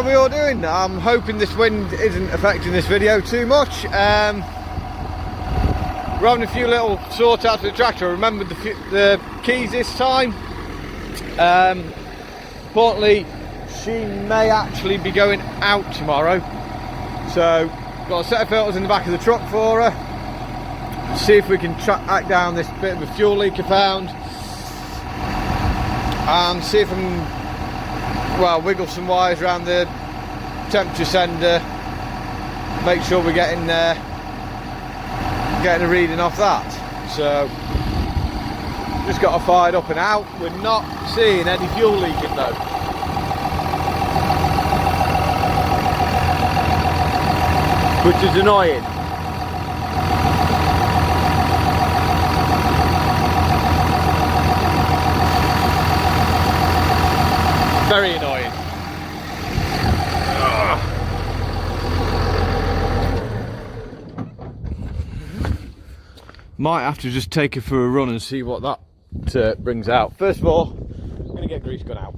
are we all doing? I'm hoping this wind isn't affecting this video too much. We're having a few little sort outs with the tractor. I remembered the keys this time. Importantly, she may actually be going out tomorrow, so got a set of filters in the back of the truck for her. See if we can track down this bit of a fuel leak I found, and see if I can, well, wiggle some wires around the temperature sender, make sure we're getting a reading off that. So just got her fired up and out. We're not seeing any fuel leaking though, which is annoying. Very annoying. Ugh. Might have to just take her for a run and see what that brings out. First of all, I'm going to get grease gun out.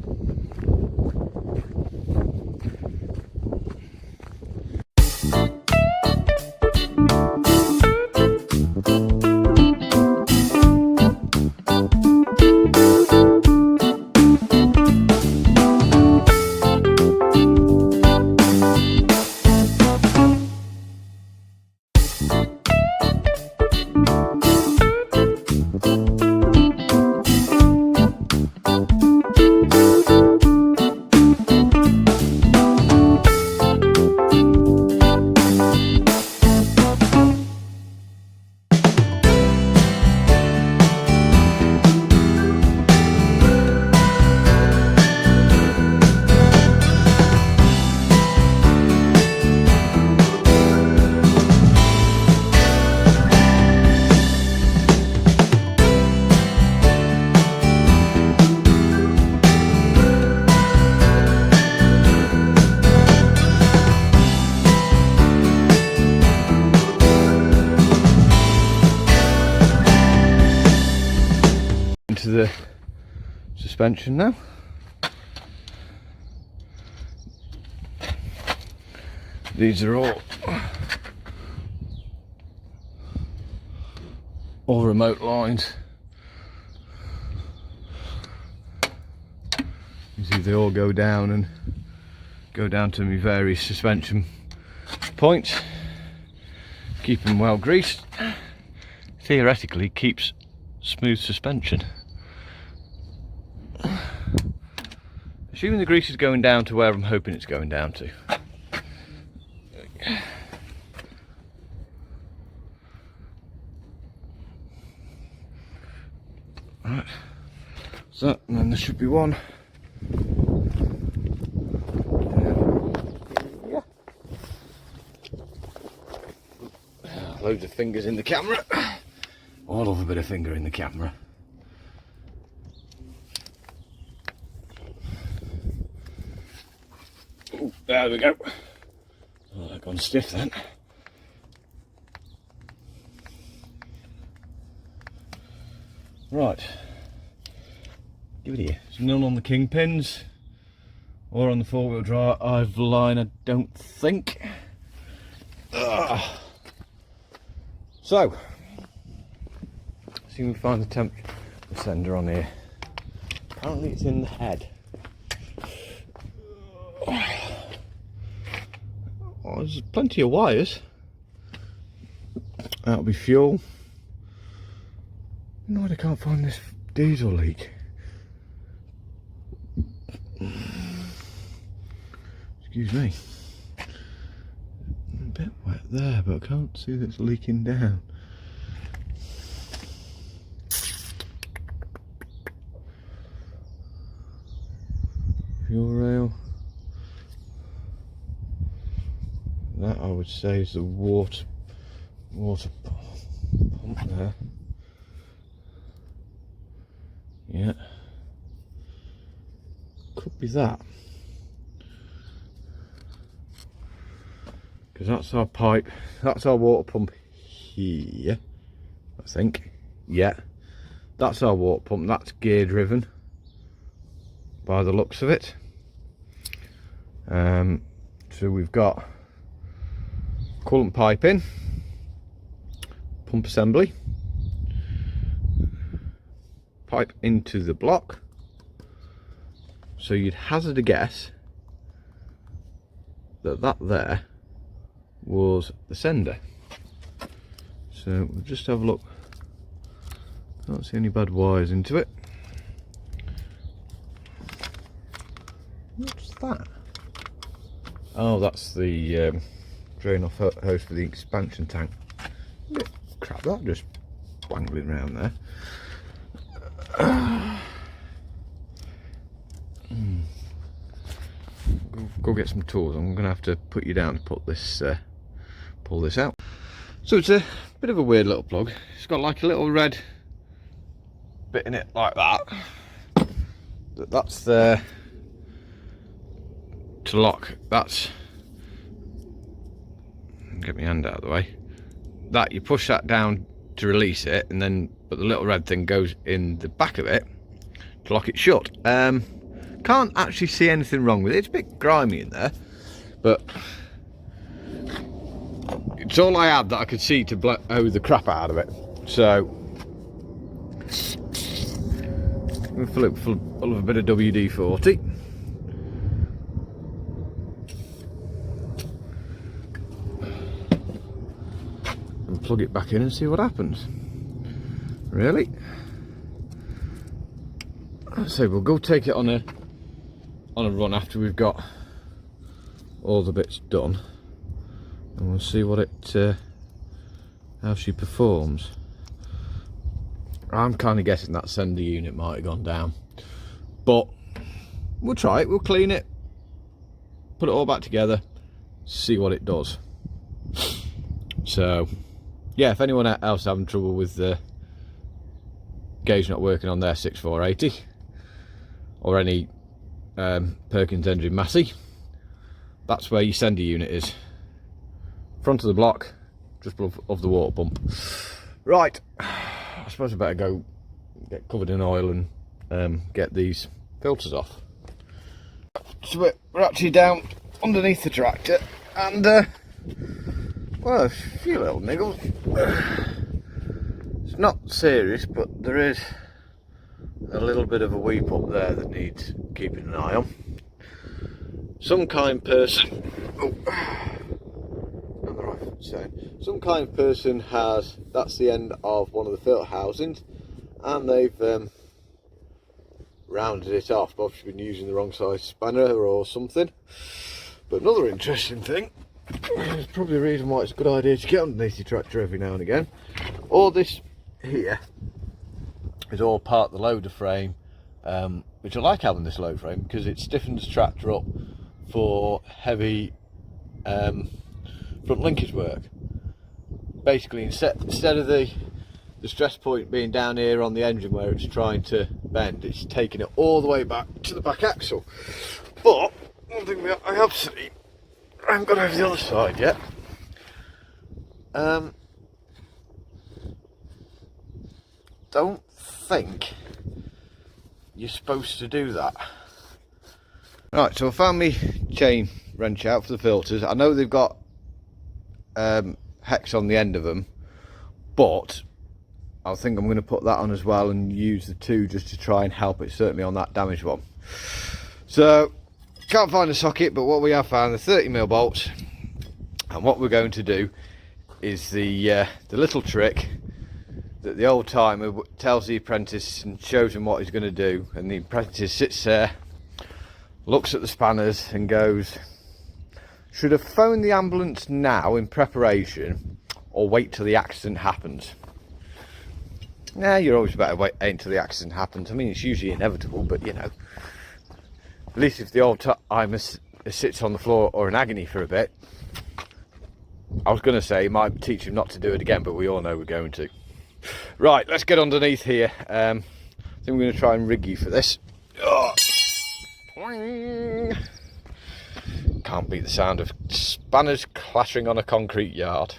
Into the suspension now. These are all remote lines. You see they all go down to my various suspension points. Keep them well greased. Theoretically keeps smooth suspension. Assuming the grease is going down to where I'm hoping it's going down to. Right, so and then there should be one. Yeah. Loads of fingers in the camera. I love a bit of finger in the camera. Ooh, there we go. Oh, that gone stiff then. Right. Give it here. There's none on the kingpins or on the four-wheel drive line, I don't think. Ugh. So, see if we can find the temperature sender on here. Apparently it's in the head. Oh, there's plenty of wires. That'll be fuel. No, I can't find this diesel leak. Excuse me. A bit wet there, but I can't see that it's leaking down. Fuel rail. That I would say is the water pump there. Yeah. Could be that. Because that's our pipe, that's our water pump here, I think. Yeah. That's our water pump, that's gear driven by the looks of it. So we've got coolant pipe in, pump assembly, pipe into the block. So you'd hazard a guess that that there was the sender. So we'll just have a look. Can't see any bad wires into it. What's that? Oh, that's the drain off hose for the expansion tank. Bit crap that, just wangling around there. Go get some tools. I'm gonna have to put you down to put this pull this out. So it's a bit of a weird little plug. It's got like a little red bit in it like that. That's there to lock. That's, get my hand out of the way, that you push that down to release it, and then but the little red thing goes in the back of it to lock it shut. Can't actually see anything wrong with it. It's a bit grimy in there, but it's all I had that I could see to blow the crap out of it. So we'll fill it full of a bit of WD-40. And plug it back in and see what happens. Really? So we'll go take it on a run after we've got all the bits done, and we'll see what it how she performs. I'm kind of guessing that sender unit might have gone down, but we'll try it. We'll clean it, put it all back together, see what it does. So yeah, if anyone else having trouble with the gauge not working on their 6480 or any Perkins engine Massey, that's where your sender unit is. Front of the block, just above the water pump. Right, I suppose I better go get covered in oil and get these filters off. So we're actually down underneath the tractor, and well, a few little niggles. It's not serious, but there is a little bit of a weep up there that needs keeping an eye on. Some kind person, on the right side, some kind person has, that's the end of one of the filter housings, and they've rounded it off. Bob's been using the wrong size spanner or something. But another interesting thing, there's probably a reason why it's a good idea to get underneath your tractor every now and again. All this here is all part of the loader frame, which I like having this load frame because it stiffens the tractor up for heavy front linkage work. Basically, instead of the stress point being down here on the engine where it's trying to bend, it's taking it all the way back to the back axle. But one thing I have seen, I haven't got over the other side yet. Don't think you're supposed to do that. Right, so I found my chain wrench out for the filters. I know they've got hex on the end of them, but I think I'm going to put that on as well and use the two just to try and help it, certainly on that damaged one. So can't find a socket, but what we have found are 30mm bolts, and what we're going to do is the little trick that the old timer tells the apprentice and shows him what he's going to do, and the apprentice sits there, looks at the spanners and goes, should have phoned the ambulance now in preparation or wait till the accident happens? Yeah, you're always better wait until the accident happens. I mean, it's usually inevitable, but you know, at least if the old timer sits on the floor or in agony for a bit, I was going to say, it might teach him not to do it again, but we all know we're going to. Right, let's get underneath here. I think we're going to try and rig you for this. Oh. Can't beat the sound of spanners clattering on a concrete yard.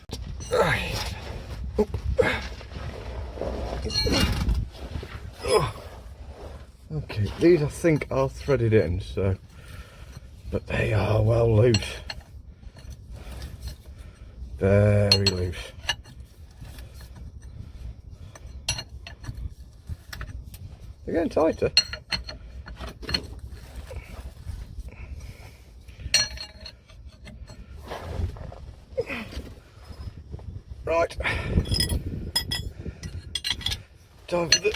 Okay, these I think are threaded in, so but they are well loose. Very loose. They're getting tighter. Right. Time for the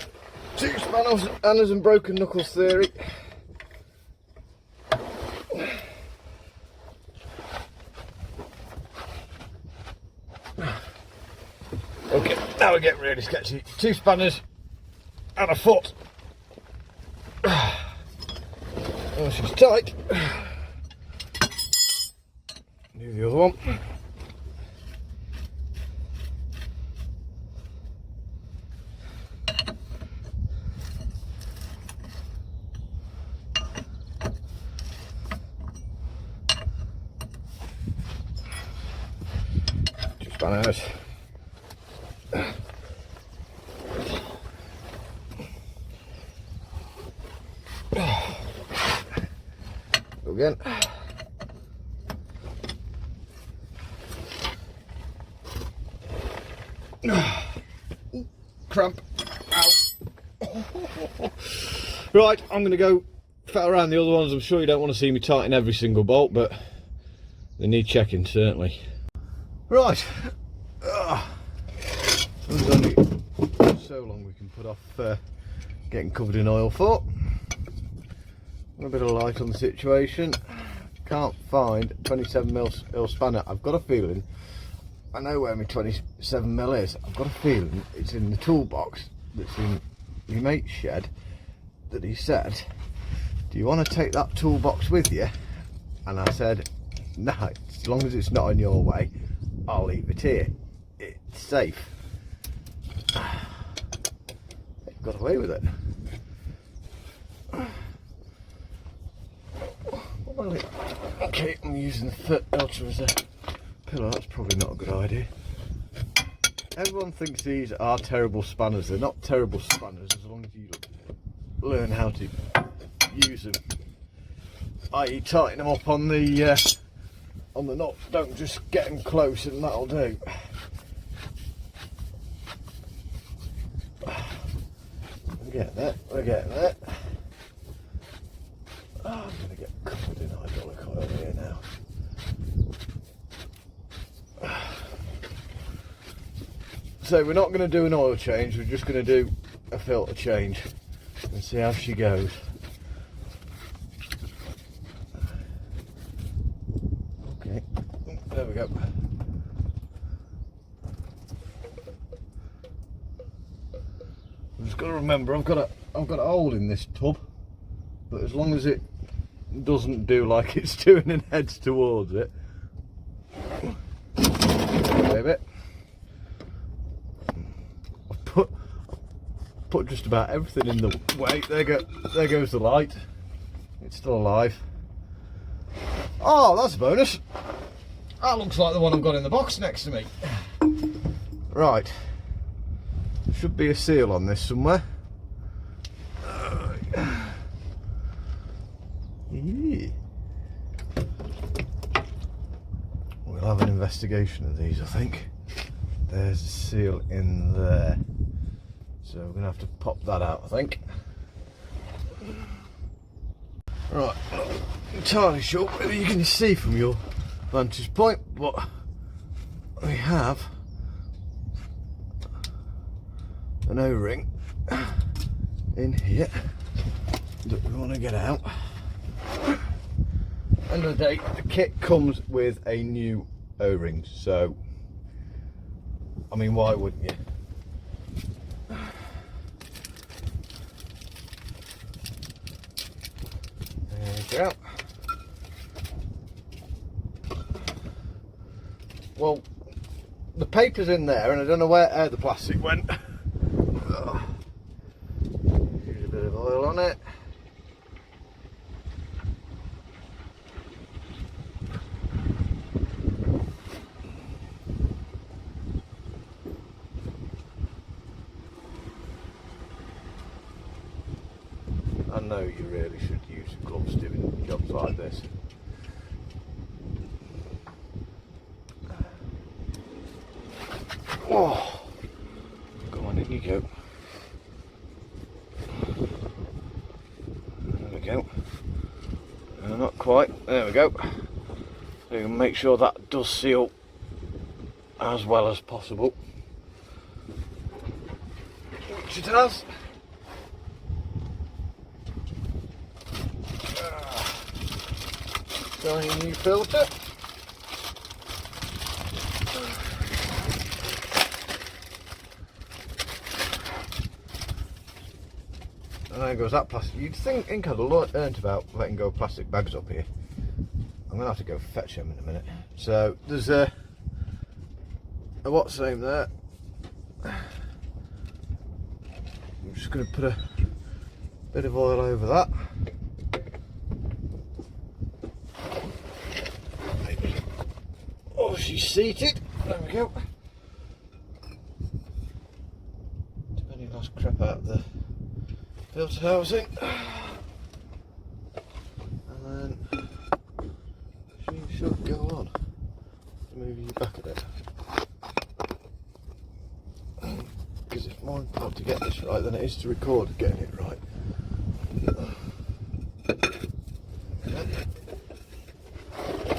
two spanners and broken knuckles theory. Okay, now we get really sketchy. Two spanners and a foot. Oh, she's tight. Do the other one. Two spanners. Go again. Cramp. Ow. Right, I'm going to go fat around the other ones. I'm sure you don't want to see me tighten every single bolt, but they need checking, certainly. Right. There's only so long we can put off getting covered in oil for. A bit of light on the situation. Can't find 27mm spanner. I've got a feeling, I know where my 27mm is. I've got a feeling it's in the toolbox that's in my mate's shed that he said, do you want to take that toolbox with you? And I said, no, as long as it's not in your way, I'll leave it here. It's safe. Got away with it. Okay, I'm using the foot Ultra as a pillow. That's probably not a good idea. Everyone thinks these are terrible spanners. They're not terrible spanners as long as you learn how to use them. I.e. tighten them up on the knot. Don't just get them close and that'll do. We're getting there. We're getting there. Oh, I'm going to get covered in hydraulic oil here now. So we're not going to do an oil change, we're just going to do a filter change and see how she goes. Okay, there we go. I've just got to remember I've got a hole in this tub, but as long as it doesn't do like it's doing and heads towards it. A bit. I've put just about everything in the way. There goes the light. It's still alive. Oh, that's a bonus. That looks like the one I've got in the box next to me. Right. There should be a seal on this somewhere. We'll have an investigation of these, I think. There's a seal in there, so we're going to have to pop that out, I think. Right, not entirely sure whether you can see from your vantage point, but we have an O-ring in here that we want to get out. End of the day, the kit comes with a new O-ring, so I mean, why wouldn't you? There we go. Well, the paper's in there, and I don't know where the plastic went. Here's a bit of oil on it. I know you really should use gloves doing jobs like this. Oh, go on, in you go. There we go. No, not quite. There we go. So you can make sure that does seal as well as possible, which it has. Shiny new filter. And there goes that plastic. You'd think I'd learnt about letting go of plastic bags up here. I'm going to have to go fetch them in a minute. So there's a what's the name there. I'm just going to put a bit of oil over that. Oh, she's seated. There we go. Any last crap out of the filter housing. And then she should go on. Move you back a bit. Because it's more important to get this right than it is to record getting it right.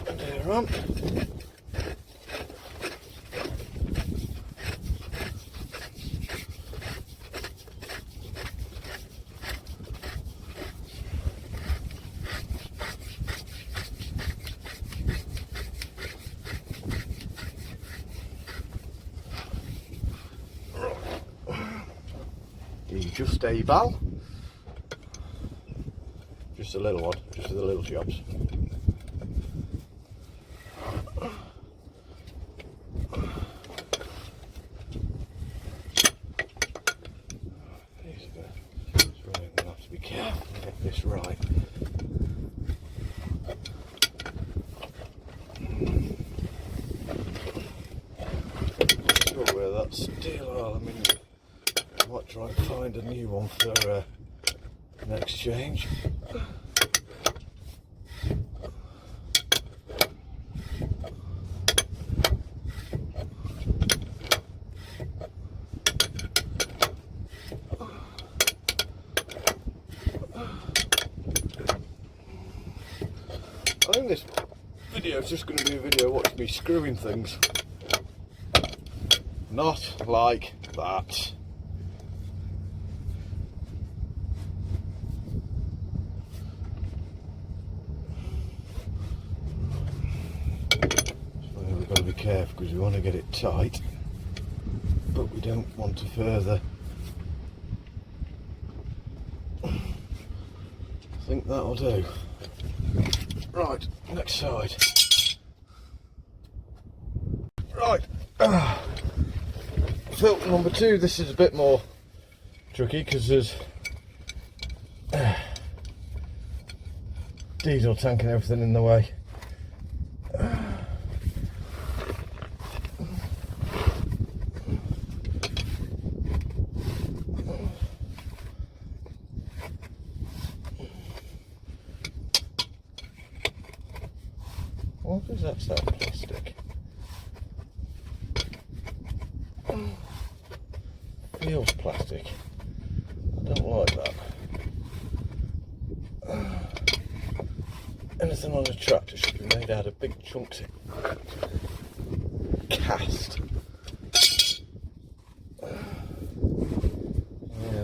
And here on. Just a valve, just a little one, just for the little jobs. These are good. So I'm going to have to be careful to get this right. Not sure where that steel aluminium. I might try and find a new one for an exchange. I think this video is just going to be a video of watching me screwing things. Not like that. We've got to be careful because we want to get it tight, but we don't want to further. I think that'll do. Right, next side. Right, filter number 2. This is a bit more tricky because there's diesel tank and everything in the way. What is that sort of plastic? Feels plastic. I don't like that. Anything on a tractor should be made out of big chunks of cast. Yeah,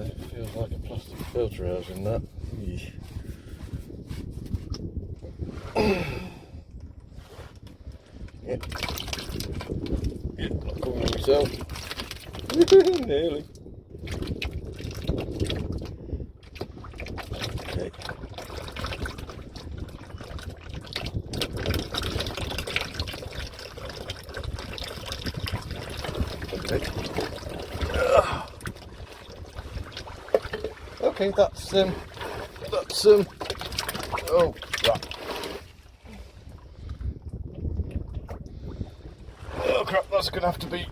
it feels like a plastic filter housing that. Yep. Not coming on myself. Nearly. Okay. Okay, that's oh crap. Oh crap, that's gonna have to be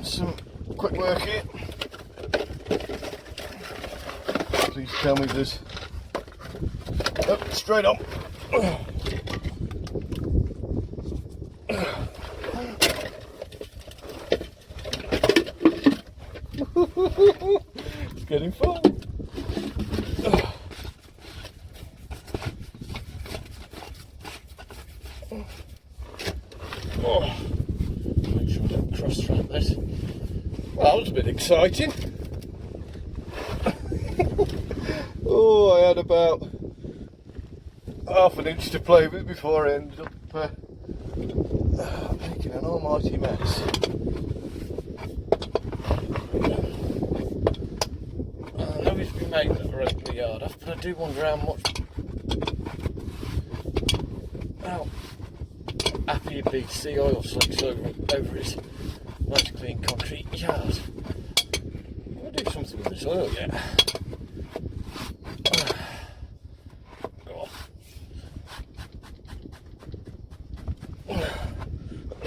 some quick work here. Please tell me there's straight on. It's getting full. Oh, make sure I don't cross thread this. Well, that was a bit exciting. Oh, I had about half an inch to play with before I ended up making an almighty mess. I know he's been making that right in the yard off, but I do wonder how happy he'd be to see oil slicks over his nice clean concrete yard. I'm going to do something with this oil yet.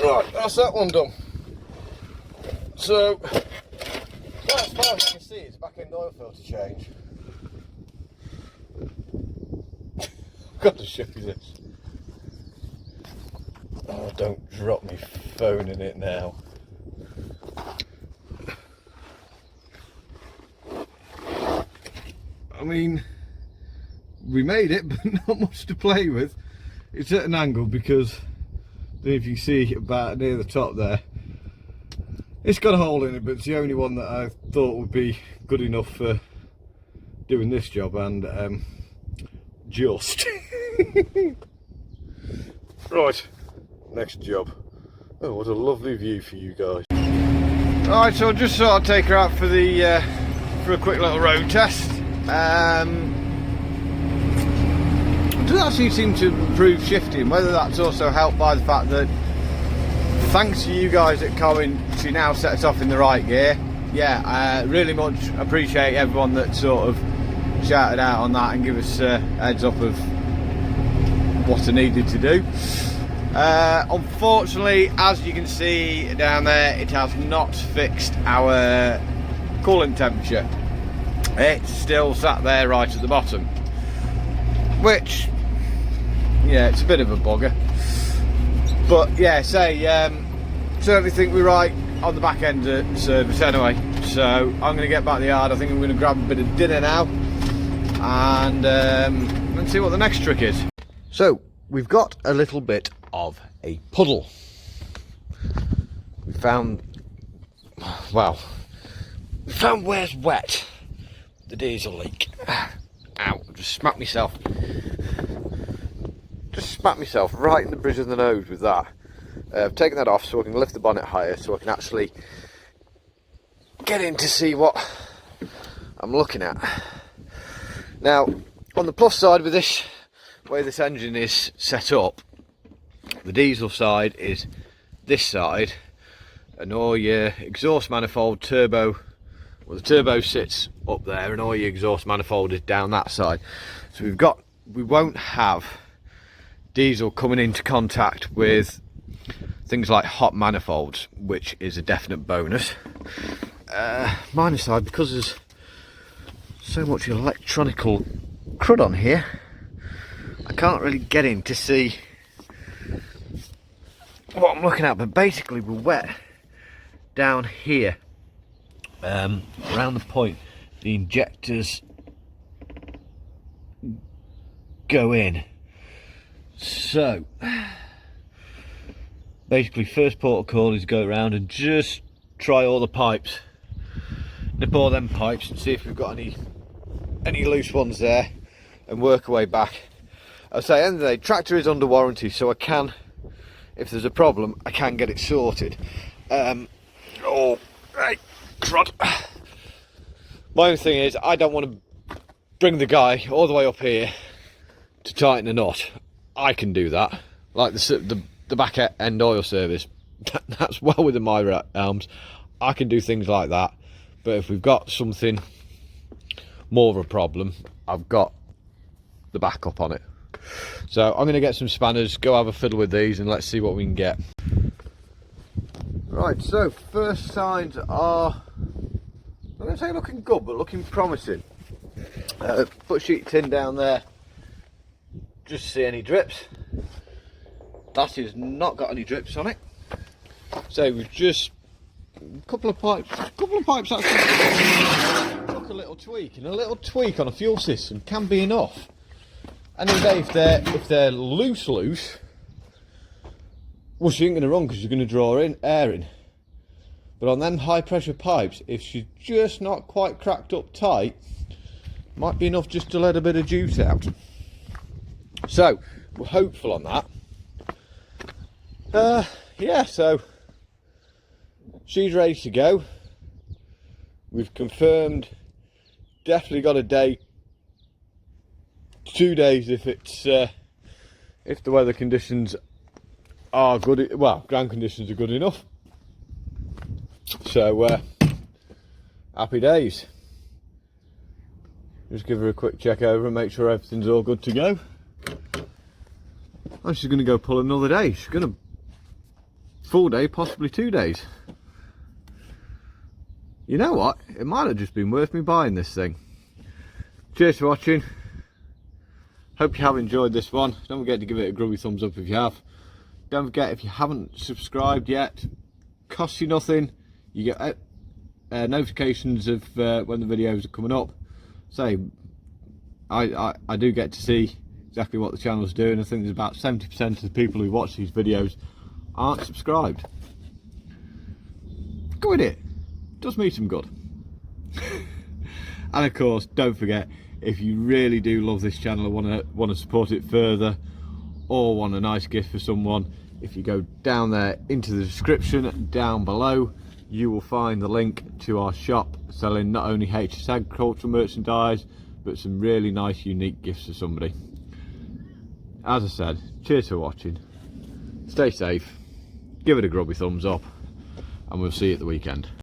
Right, that's that one done. So, as far as you can see, it's back end oil filter change. I've got to show you this. Oh, don't drop me phone in it now. I mean, we made it, but not much to play with. It's at an angle because, if you see about near the top there, it's got a hole in it, but it's the only one that I thought would be good enough for doing this job, and just. Right, next job. Oh, what a lovely view for you guys. Alright, so I just thought I'd take her out for the for a quick little road test. It does actually seem to improve shifting, whether that's also helped by the fact that, thanks to you guys at Cohen, she now sets off in the right gear. Yeah, I really much appreciate everyone that sort of shouted out on that and give us a heads up of what I needed to do. Unfortunately, as you can see down there, it has not fixed our coolant temperature. It's still sat there right at the bottom, which, yeah, it's a bit of a bugger. But yeah, certainly think we're right on the back end of service anyway. So I'm going to get back to the yard. I think I'm going to grab a bit of dinner now and see what the next trick is. So we've got a little bit of a puddle. We found where's wet. The diesel leak. Ow, just smacked myself right in the bridge of the nose with that. I've taken that off so I can lift the bonnet higher so I can actually get in to see what I'm looking at. Now, on the plus side with this way this engine is set up, the diesel side is this side, and all your exhaust manifold turbo, well, the turbo sits up there and all your exhaust manifold is down that side. So we won't have diesel coming into contact with things like hot manifolds, which is a definite bonus. Minus side, because there's so much electronical crud on here, I can't really get in to see what I'm looking at, but basically we're wet down here, around the point the injectors go in. So basically first port of call is go around and just try all the pipes, nip all them pipes and see if we've got any loose ones there, and work our way back. I'll say, at the end of the day, tractor is under warranty, so I can, if there's a problem, I can get it sorted. Oh, hey, crud. My own thing is, I don't want to bring the guy all the way up here to tighten a knot. I can do that, like the back end oil service. That's well within my realms. I can do things like that, but if we've got something more of a problem, I've got the backup on it. So I'm going to get some spanners, go have a fiddle with these, and let's see what we can get. Right, so first signs are, I'm going to say looking good, but looking promising. Put a sheet of tin down there, just see any drips. That has not got any drips on it. So we've just couple of pipes actually took a little tweak, and a little tweak on a fuel system can be enough. And if they're loose, well, she ain't going to run because you're going to draw air in. But on them high pressure pipes, if she's just not quite cracked up tight, might be enough just to let a bit of juice out. So we're hopeful on that. Yeah, so she's ready to go. We've confirmed, definitely got a day, 2 days if it's if the weather conditions are good. Well, ground conditions are good enough. So happy days. Just give her a quick check over and make sure everything's all good to go. And she's going to go pull another day. She's going to full day, possibly 2 days. You know what? It might have just been worth me buying this thing. Cheers for watching. Hope you have enjoyed this one. Don't forget to give it a grubby thumbs up if you have. Don't forget, if you haven't subscribed yet, costs you nothing. You get notifications of when the videos are coming up. So I do get to see exactly what the channel's doing. I think there's about 70% of the people who watch these videos aren't subscribed. Go with it. Does me some good. And of course, don't forget, if you really do love this channel and want to support it further, or want a nice gift for someone, if you go down there into the description down below, you will find the link to our shop selling not only HS agricultural merchandise, but some really nice unique gifts for somebody. As I said, cheers for watching, stay safe, give it a grubby thumbs up, and we'll see you at the weekend.